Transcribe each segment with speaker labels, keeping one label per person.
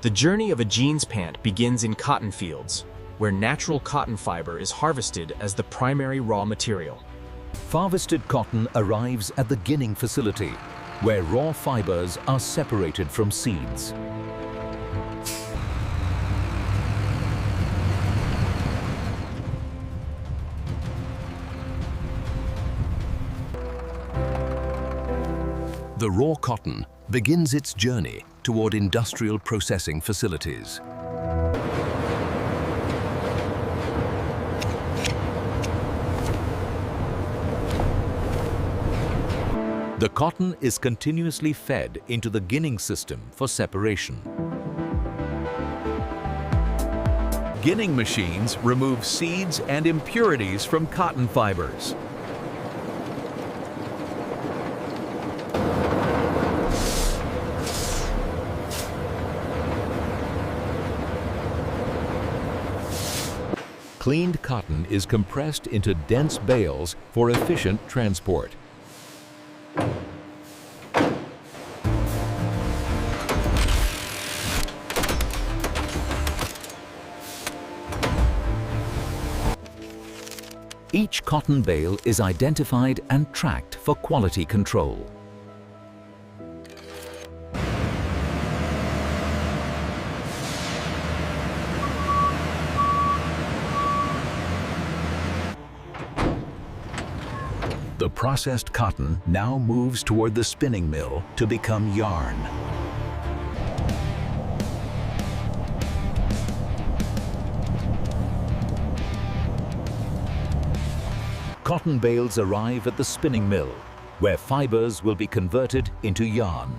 Speaker 1: The journey of a jeans pant begins in cotton fields, where natural cotton fiber is harvested as the primary raw material.
Speaker 2: Harvested cotton arrives at the ginning facility, where raw fibers are separated from seeds. The raw cotton begins its journey toward industrial processing facilities. The cotton is continuously fed into the ginning system for separation. Ginning machines remove seeds and impurities from cotton fibers. Cleaned cotton is compressed into dense bales for efficient transport. Each cotton bale is identified and tracked for quality control. The processed cotton now moves toward the spinning mill to become yarn. Cotton bales arrive at the spinning mill, where fibers will be converted into yarn.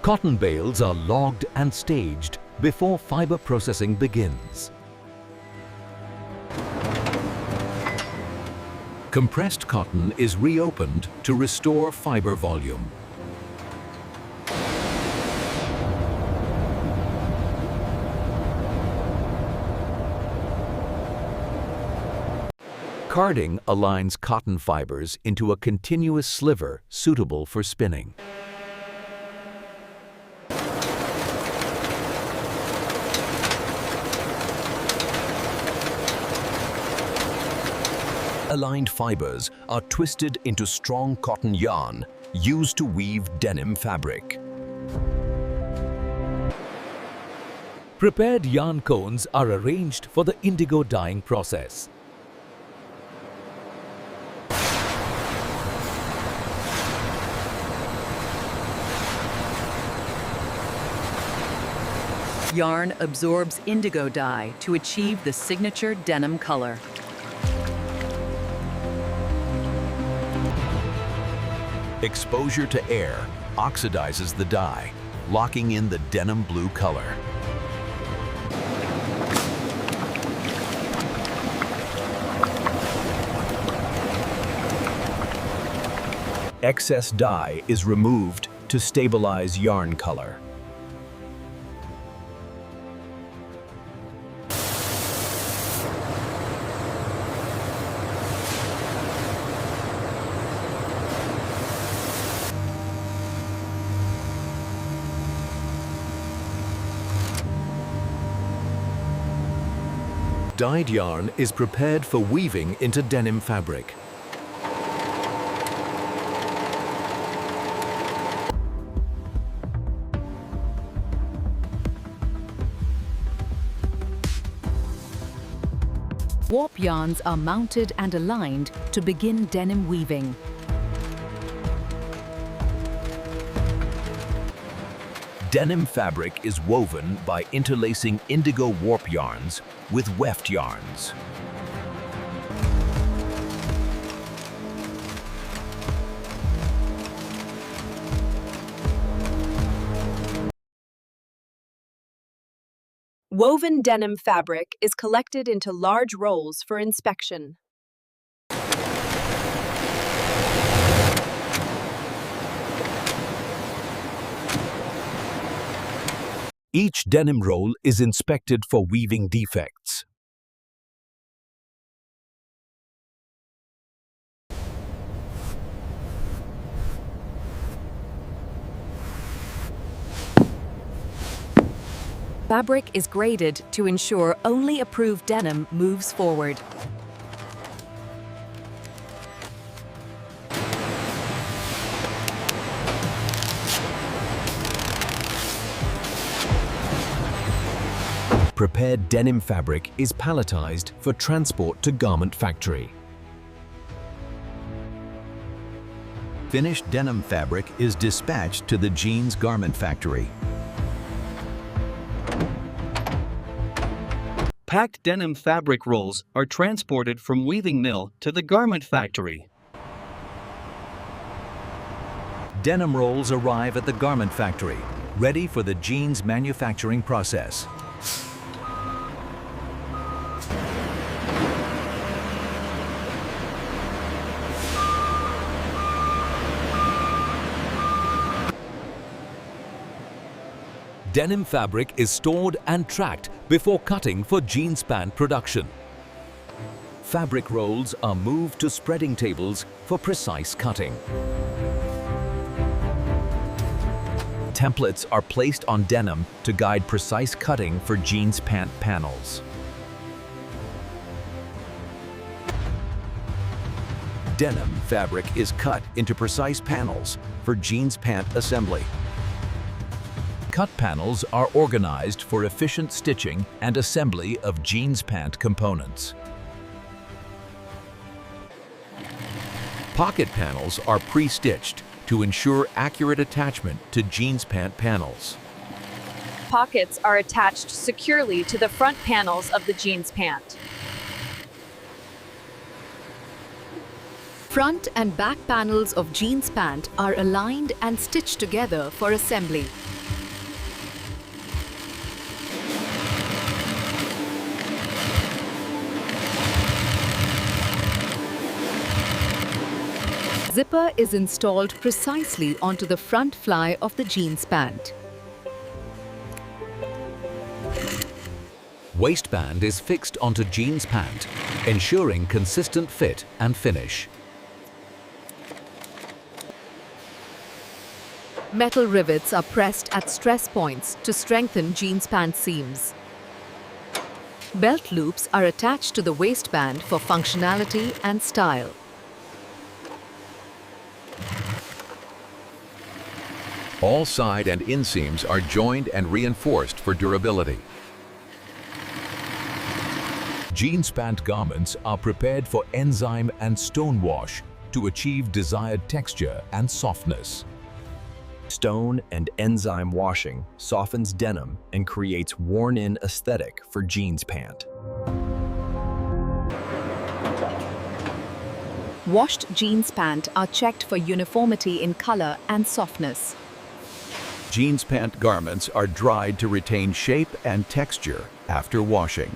Speaker 2: Cotton bales are logged and staged before fiber processing begins. Compressed cotton is reopened to restore fiber volume. Carding aligns cotton fibers into a continuous sliver suitable for spinning. Aligned fibers are twisted into strong cotton yarn used to weave denim fabric. Prepared yarn cones are arranged for the indigo dyeing process.
Speaker 3: Yarn absorbs indigo dye to achieve the signature denim color.
Speaker 2: Exposure to air oxidizes the dye, locking in the denim blue color. Excess dye is removed to stabilize yarn color. Dyed yarn is prepared for weaving into denim fabric.
Speaker 4: Warp yarns are mounted and aligned to begin denim weaving.
Speaker 2: Denim fabric is woven by interlacing indigo warp yarns with weft yarns.
Speaker 5: Woven denim fabric is collected into large rolls for inspection.
Speaker 2: Each denim roll is inspected for weaving defects.
Speaker 3: Fabric is graded to ensure only approved denim moves forward.
Speaker 1: Prepared denim fabric is palletized for transport to garment factory.
Speaker 6: Finished denim fabric is dispatched to the jeans garment factory.
Speaker 7: Packed denim fabric rolls are transported from weaving mill to the garment factory.
Speaker 2: Denim rolls arrive at the garment factory, ready for the jeans manufacturing process. Denim fabric is stored and tracked before cutting for jeans pant production. Fabric rolls are moved to spreading tables for precise cutting.
Speaker 1: Templates are placed on denim to guide precise cutting for jeans pant panels. Denim fabric is cut into precise panels for jeans pant assembly. Cut panels are organized for efficient stitching and assembly of jeans pant components. Pocket panels are pre-stitched to ensure accurate attachment to jeans pant panels.
Speaker 5: Pockets are attached securely to the front panels of the jeans pant.
Speaker 4: Front and back panels of jeans pant are aligned and stitched together for assembly. Zipper is installed precisely onto the front fly of the jeans pant.
Speaker 2: Waistband is fixed onto jeans pant, ensuring consistent fit and finish.
Speaker 4: Metal rivets are pressed at stress points to strengthen jeans pant seams. Belt loops are attached to the waistband for functionality and style.
Speaker 8: All side and inseams are joined and reinforced for durability.
Speaker 2: Jeans pant garments are prepared for enzyme and stone wash to achieve desired texture and softness.
Speaker 1: Stone and enzyme washing softens denim and creates worn-in aesthetic for jeans pant.
Speaker 4: Washed jeans pant are checked for uniformity in color and softness.
Speaker 6: Jeans pant garments are dried to retain shape and texture after washing.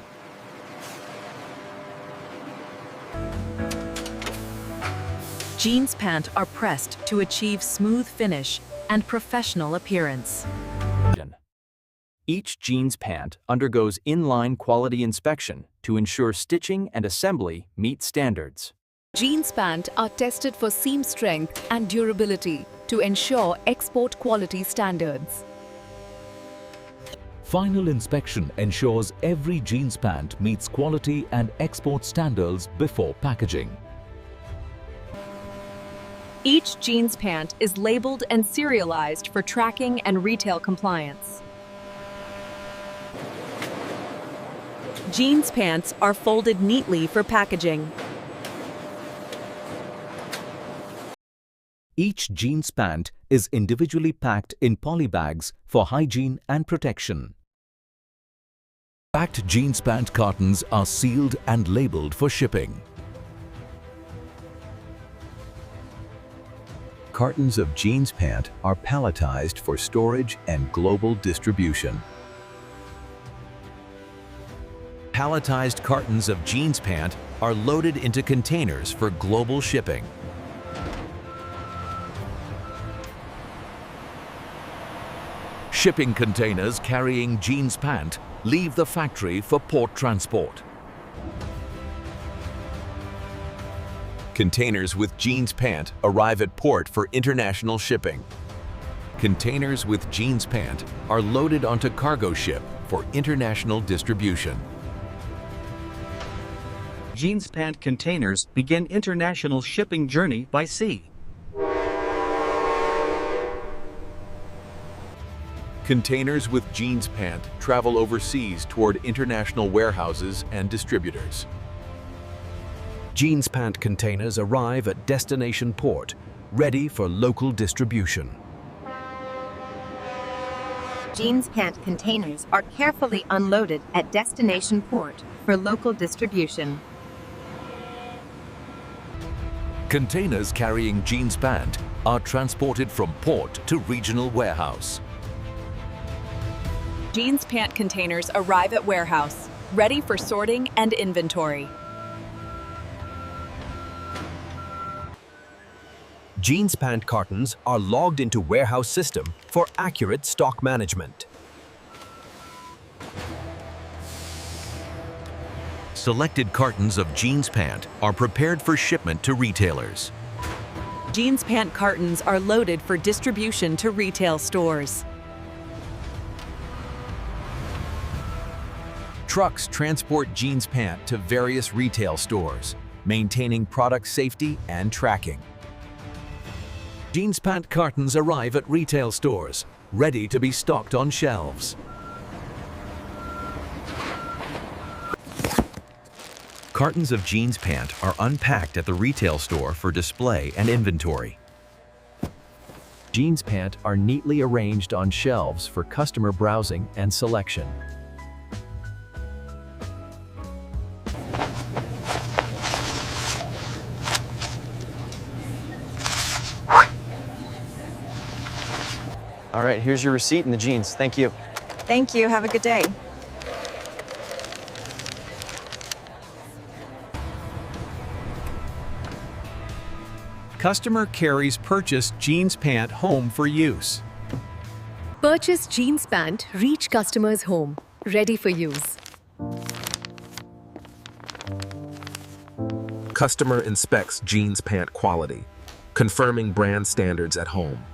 Speaker 3: Jeans pant are pressed to achieve smooth finish and professional appearance.
Speaker 1: Each jeans pant undergoes inline quality inspection to ensure stitching and assembly meet standards.
Speaker 4: Jeans pant are tested for seam strength and durability to ensure export quality standards.
Speaker 2: Final inspection ensures every jeans pant meets quality and export standards before packaging.
Speaker 5: Each jeans pant is labeled and serialized for tracking and retail compliance. Jeans pants are folded neatly for packaging.
Speaker 2: Each jeans pant is individually packed in poly bags for hygiene and protection. Packed jeans pant cartons are sealed and labeled for shipping.
Speaker 6: Cartons of jeans pant are palletized for storage and global distribution.
Speaker 1: Palletized cartons of jeans pant are loaded into containers for global shipping.
Speaker 2: Shipping containers carrying jeans pant leave the factory for port transport.
Speaker 8: Containers with jeans pant arrive at port for international shipping. Containers with jeans pant are loaded onto cargo ship
Speaker 1: for international distribution.
Speaker 7: Jeans pant containers begin international shipping journey by sea.
Speaker 1: Containers with jeans pant travel overseas toward international warehouses and distributors. Jeans pant containers arrive at destination port, ready for local distribution.
Speaker 9: Jeans pant containers are carefully unloaded at destination port for local distribution.
Speaker 1: Containers carrying jeans pant are transported from port to regional warehouse.
Speaker 5: Jeans pant containers arrive at warehouse, ready for sorting and inventory.
Speaker 1: Jeans pant cartons are logged into warehouse system for accurate stock management. Selected cartons of jeans pant are prepared for shipment to retailers.
Speaker 3: Jeans pant cartons are loaded for distribution to retail stores.
Speaker 1: Trucks transport jeans pant to various retail stores, maintaining product safety and tracking. Jeans pant cartons arrive at retail stores, ready to be stocked on shelves. Cartons of jeans pant are unpacked at the retail store for display and inventory. Jeans pant are neatly arranged on shelves for customer browsing and selection.
Speaker 10: All right, here's your receipt and the jeans. Thank you.
Speaker 9: Thank you. Have a good day.
Speaker 6: Customer carries purchased jeans pant home for use.
Speaker 4: Purchased jeans pant reach customer's home, ready for use.
Speaker 11: Customer inspects jeans pant quality, confirming brand standards at home.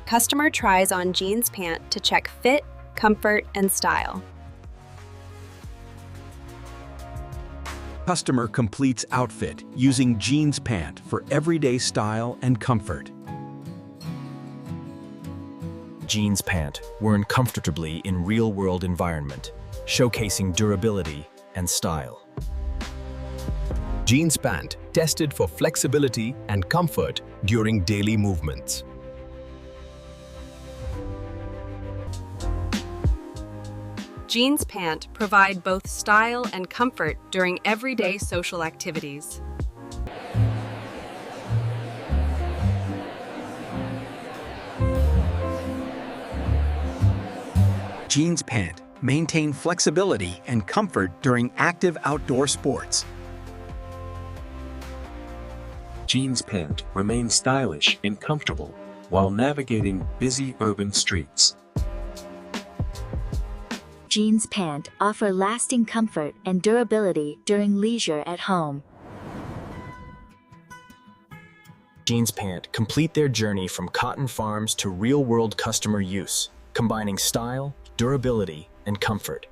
Speaker 5: Customer tries on jeans pant to check fit, comfort, and style.
Speaker 6: Customer completes outfit using jeans pant for everyday style and comfort.
Speaker 12: Jeans pant worn comfortably in real-world environment, showcasing durability and style.
Speaker 1: Jeans pant tested for flexibility and comfort during daily movements.
Speaker 5: Jeans pant provide both style and comfort during everyday social activities.
Speaker 13: Jeans pant maintain flexibility and comfort during active outdoor sports.
Speaker 11: Jeans pant remain stylish and comfortable while navigating busy urban streets.
Speaker 14: Jeans pant offer lasting comfort and durability during leisure at home.
Speaker 12: Jeans pant complete their journey from cotton farms to real-world customer use, combining style, durability, and comfort.